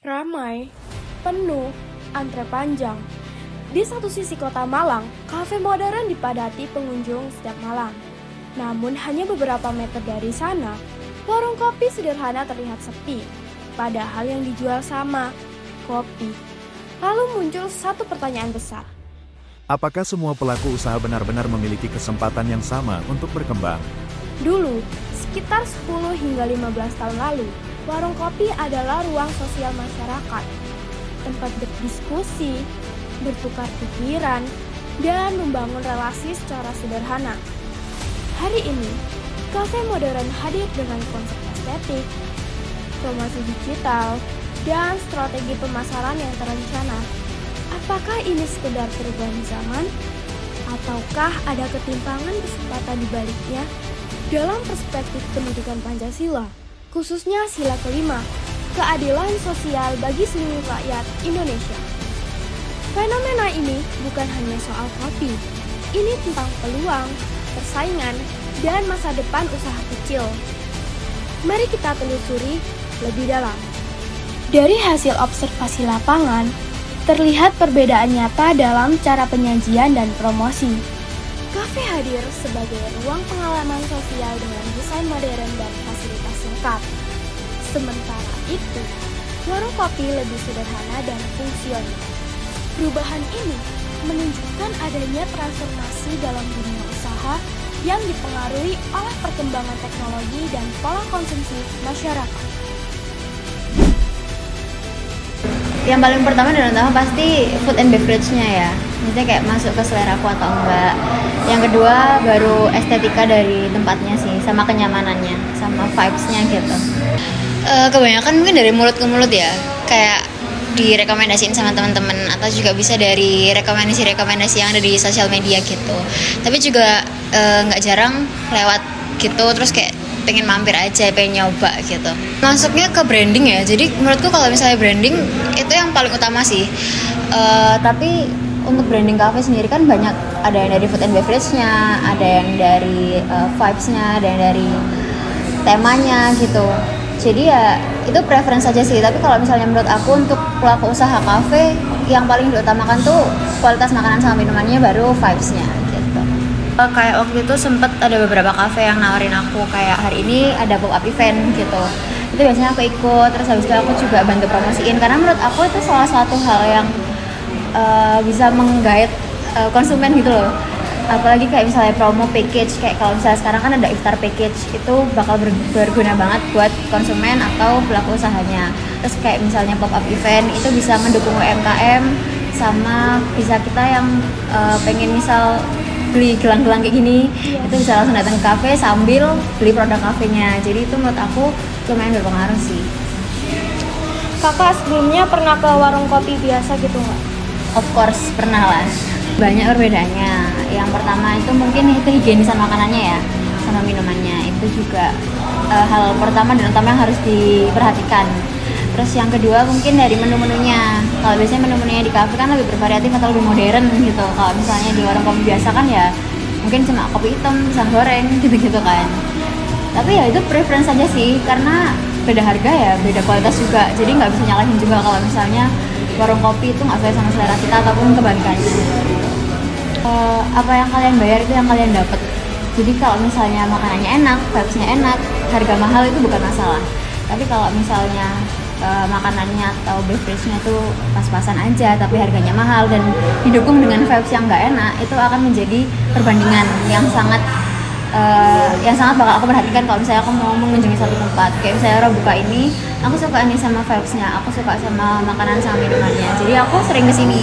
Ramai, penuh, antre panjang. Di satu sisi kota Malang, kafe modern dipadati pengunjung setiap malam. Namun hanya beberapa meter dari sana, warung kopi sederhana terlihat sepi. Padahal yang dijual sama, kopi. Lalu muncul satu pertanyaan besar. Apakah semua pelaku usaha benar-benar memiliki kesempatan yang sama untuk berkembang? Dulu, sekitar 10 hingga 15 tahun lalu, warung kopi adalah ruang sosial masyarakat. Tempat berdiskusi, bertukar pikiran, dan membangun relasi secara sederhana. Hari ini, kafe modern hadir dengan konsep estetik, promosi digital, dan strategi pemasaran yang terencana. Apakah ini sekedar perubahan zaman? Ataukah ada ketimpangan kesempatan di baliknya? Dalam perspektif pendidikan Pancasila, khususnya sila kelima, keadilan sosial bagi seluruh rakyat Indonesia. Fenomena ini bukan hanya soal kopi, ini tentang peluang, persaingan, dan masa depan usaha kecil. Mari kita telusuri lebih dalam. Dari hasil observasi lapangan, terlihat perbedaan nyata dalam cara penyajian dan promosi. Kafe hadir sebagai ruang pengalaman sosial dengan desain modern dan fasilitas lengkap. Sementara itu, warung kopi lebih sederhana dan fungsional. Perubahan ini menunjukkan adanya transformasi dalam dunia usaha yang dipengaruhi oleh perkembangan teknologi dan pola konsumsi masyarakat. Yang paling pertama dan utama pasti food and beverage-nya ya. Maksudnya kayak masuk ke selera aku atau enggak. Yang kedua baru estetika dari tempatnya sih, sama kenyamanannya, sama vibes-nya gitu. Kebanyakan mungkin dari mulut ke mulut ya. Kayak direkomendasiin sama teman-teman atau juga bisa dari rekomendasi yang ada di sosial media gitu. Tapi juga nggak jarang lewat gitu terus kayak pengen mampir aja, pengen nyoba gitu. Masuknya ke branding ya, jadi menurutku kalau misalnya branding itu yang paling utama sih. Tapi untuk branding cafe sendiri kan banyak, ada yang dari food and beverage-nya, ada yang dari vibes-nya, ada yang dari temanya gitu. Jadi ya itu preference aja sih, tapi kalau misalnya menurut aku untuk pelaku usaha cafe yang paling diutamakan tuh kualitas makanan sama minumannya baru vibes-nya gitu. Kayak waktu itu sempet ada beberapa kafe yang nawarin aku kayak hari ini ada pop-up event gitu. Itu biasanya aku ikut, terus habis itu aku juga bantu promosiin karena menurut aku itu salah satu hal yang bisa menggait konsumen gitu loh. Apalagi kayak misalnya promo package, kayak kalau misalnya sekarang kan ada iftar package, itu bakal berguna banget buat konsumen atau pelaku usahanya. Terus kayak misalnya pop-up event itu bisa mendukung UMKM, sama bisa kita yang pengen misal beli gelang-gelang kayak gini, itu bisa langsung datang ke kafe sambil beli produk kafenya. Jadi itu menurut aku lumayan berpengaruh sih. Kakak sebelumnya pernah ke warung kopi biasa gitu nggak? Of course pernah lah. Banyak perbedaannya. Yang pertama itu mungkin itu higienisan makanannya ya, sama minumannya. Itu juga hal pertama dan utama yang harus diperhatikan. Terus yang kedua mungkin dari menu-menunya. Kalau biasanya menu-menunya di kafe kan lebih bervariatif atau lebih modern gitu. Kalau misalnya di warung kopi biasa kan ya mungkin cuma kopi hitam, pisang goreng gitu-gitu kan. Tapi ya itu preference aja sih, karena beda harga ya, beda kualitas juga. Jadi nggak bisa nyalahin juga kalau misalnya warung kopi itu nggak sesuai sama selera kita ataupun kebalikannya. Apa yang kalian bayar itu yang kalian dapat. Jadi kalau misalnya makanannya enak, vibes-nya enak, harga mahal itu bukan masalah. Tapi kalau misalnya makanannya atau beverage-nya tuh pas-pasan aja tapi harganya mahal dan didukung dengan vibes yang nggak enak, itu akan menjadi perbandingan yang sangat bakal aku perhatikan kalau misalnya aku mau mengunjungi satu tempat. Kayak misalnya orang buka ini, aku suka nih sama vibes-nya, aku suka sama makanan sama minumannya, jadi aku sering kesini.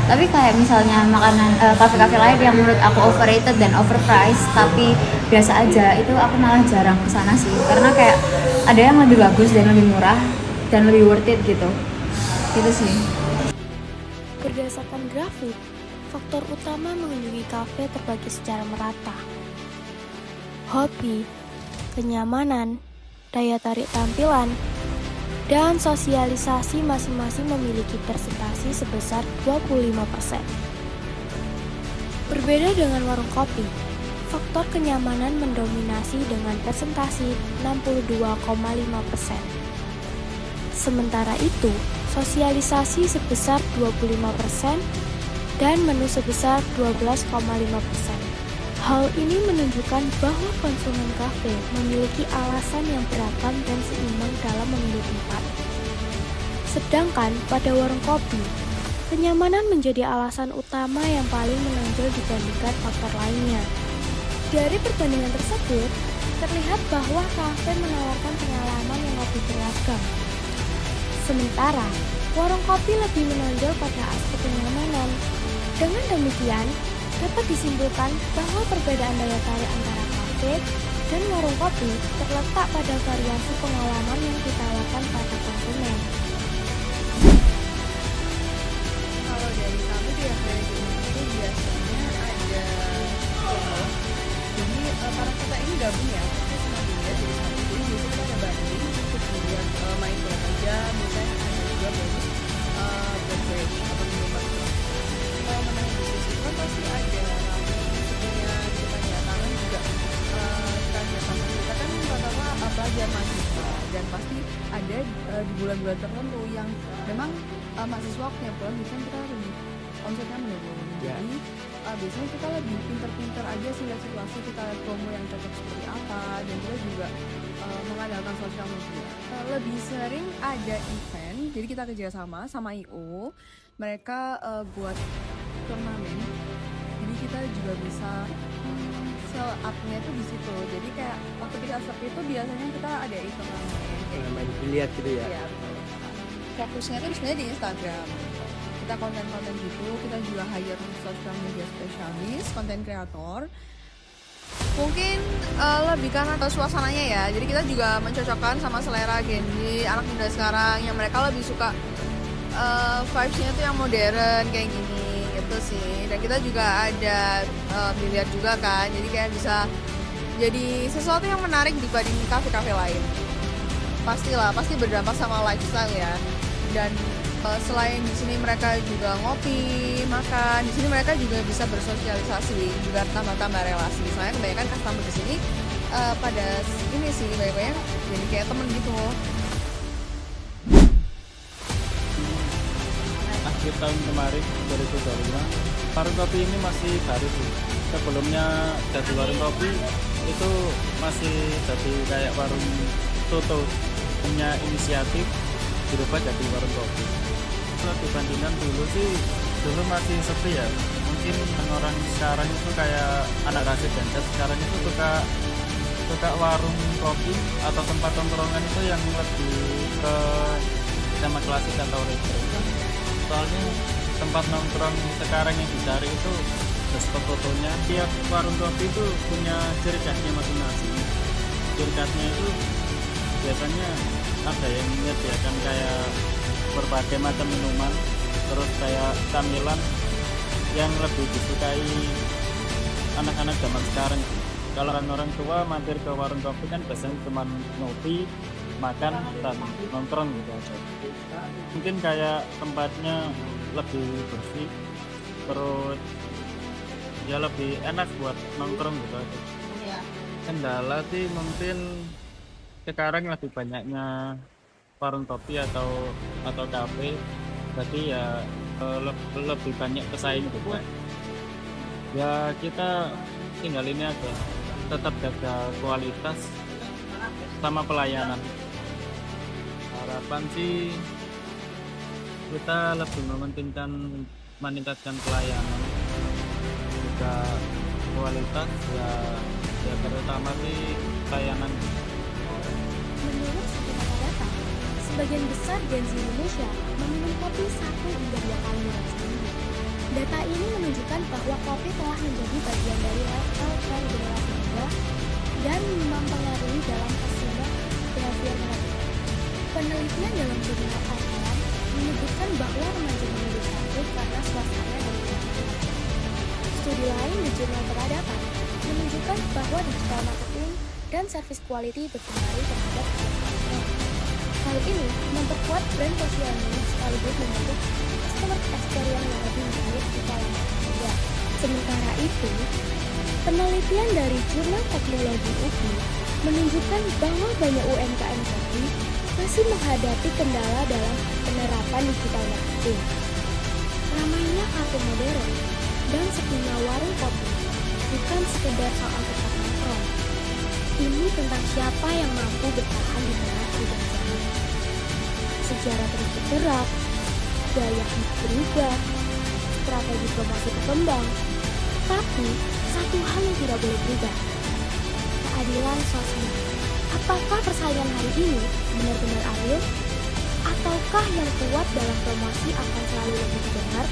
Tapi kayak misalnya makanan kafe-kafe lain yang menurut aku overrated dan overpriced tapi biasa aja, itu aku malah jarang kesana sih, karena kayak ada yang lebih bagus dan lebih murah dan lebih worth it gitu sih. Berdasarkan grafik, faktor utama mengunjungi kafe terbagi secara merata. Hobi, kenyamanan, daya tarik tampilan, dan sosialisasi masing-masing memiliki persentase sebesar 25%. Berbeda dengan warung kopi, faktor kenyamanan mendominasi dengan persentase 62,5%. Sementara itu, sosialisasi sebesar 25%, dan menu sebesar 12,5%. Hal ini menunjukkan bahwa konsumen kafe memiliki alasan yang beragam dan seimbang dalam memilih tempat. Sedangkan pada warung kopi, kenyamanan menjadi alasan utama yang paling menonjol dibandingkan faktor lainnya. Dari perbandingan tersebut, terlihat bahwa kafe menawarkan pengalaman yang lebih beragam. Sementara, warung kopi lebih menonjol pada aspek kenyamanan. Dengan demikian, dapat disimpulkan bahwa perbedaan daya tarik antara kafe dan warung kopi terletak pada variasi pengalaman yang ditawarkan pada konsumen. Kalau dari kami di FBG itu biasanya ada promo. Jadi para kita ini gabung ya, kita senang dilihat jadi satu. Jadi biasanya kita ada banding untuk dilihat main berapa jam, misalnya ada juga bonus beverage atau minuman. Kalau mengenai bisnis itu kan pasti ada kemudian kita nyatakan juga kita nyatakan kita kan rata-rata pelajar mahasiswa dan pasti ada di bulan-bulan tertentu yang memang mahasiswa punya pulang biasanya kita lebih omsetnya menurun. Jadi biasanya kita lebih pinter-pinter aja sih lihat situasi, kita lihat promo yang cocok seperti apa, dan kita juga mengandalkan sosial media. Lebih sering ada event, jadi kita kerjasama sama IO, mereka buat turnamen, jadi kita juga bisa sell up-nya itu di situ. Jadi kayak waktu kita seperti itu biasanya kita ada event main biliar gitu ya. Iya, betul. Fokusnya tuh sebenarnya di Instagram. Kita konten-konten gitu, kita juga hire social media spesialis, konten kreator. Mungkin lebih karena suasananya ya. Jadi kita juga mencocokkan sama selera Gen Z, anak muda sekarang yang mereka lebih suka vibes-nya tuh yang modern kayak gini gitu sih. Dan kita juga ada biliar juga kan. Jadi kayak bisa jadi sesuatu yang menarik dibanding kafe-kafe lain. Pastilah, pasti berdampak sama lifestyle ya. Dan selain di sini mereka juga ngopi, makan, di sini mereka juga bisa bersosialisasi, juga tambah-tambah relasi. Soalnya kebanyakan customer di sini pada ini sih banyak-banyak jadi kayak temen gitu. Akhir tahun kemarin 2025, warung kopi ini masih baru sih. Sebelumnya jadi warung kopi itu masih jadi kayak warung soto, punya inisiatif dirubah jadi warung kopi. Kalau dibandingkan dulu sih, dulu masih sepi ya. Mungkin orang sekarang itu kayak anak residential sekarang itu suka warung kopi atau tempat tongkrongan itu yang lebih ke sama klasik atau retro. Soalnya tempat nongkrong sekarang yang dicari itu spot fotonya. Tiap warung kopi itu punya ciri khasnya masing-masing. Ciri khasnya itu biasanya ada yang menyediakan kayak berbagai macam minuman, terus kayak camilan yang lebih disukai anak-anak zaman sekarang. Kalau orang tua mampir ke warung kopi kan biasanya cuma ngopi, makan, dan nongkrong gitu aja. Mungkin kayak tempatnya lebih bersih, terus ya lebih enak buat nongkrong gitu aja. Kendala sih mungkin sekarang lebih banyaknya warung kopi atau kafe, jadi ya lebih banyak pesaing gitu. Ya kita tinggal ini aja, tetap jaga kualitas sama pelayanan. Harapan sih kita lebih meningkatkan pelayanan, juga kualitas ya terutama sih pelayanan. Menurut suatu data, sebagian besar Gen Z Indonesia meminum kopi 1 hingga 2 kali dalam seminggu. Data ini menunjukkan bahwa kopi telah menjadi bagian dari lifestyle tren generasi muda dan mempengaruhi dalam consumer behavior mereka. Penelitian dalam jurnal Alkalam menyebutkan bahwa remaja memilih kopi karena suasana dan kenyamanan. Studi lain di jurnal peradaban menunjukkan bahwa digital marketing dan service quality berpengaruh terhadap konsumen. Hal ini memperkuat brand sosial media sekaligus membentuk customer experience yang lebih baik di kalangan muda. Sementara itu, penelitian dari Jurnal Teknologi UPI menunjukkan bahwa banyak UMKM kopi masih menghadapi kendala dalam penerapan pergerakan digital marketing. Ramainya kafe modern dan sepinya warung kopi bukan sekedar soal tempat nongkrong. Ini tentang siapa yang mampu bertahan di tengah perubahan zaman. Sejarah terus bergerak, gaya hidup berubah, strategi promosi berkembang. Tapi satu hal yang tidak boleh berubah, keadilan sosial. Apakah persaingan hari ini benar-benar adil? Ataukah yang kuat dalam promosi akan selalu lebih didengar?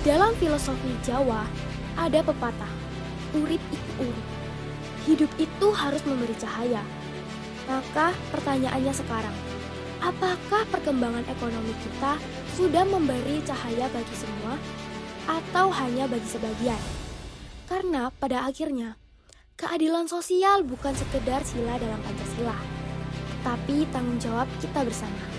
Dalam filosofi Jawa, ada pepatah, urip iku urip. Hidup itu harus memberi cahaya. Maka pertanyaannya sekarang, apakah perkembangan ekonomi kita sudah memberi cahaya bagi semua atau hanya bagi sebagian? Karena pada akhirnya, keadilan sosial bukan sekedar sila dalam Pancasila, tapi tanggung jawab kita bersama.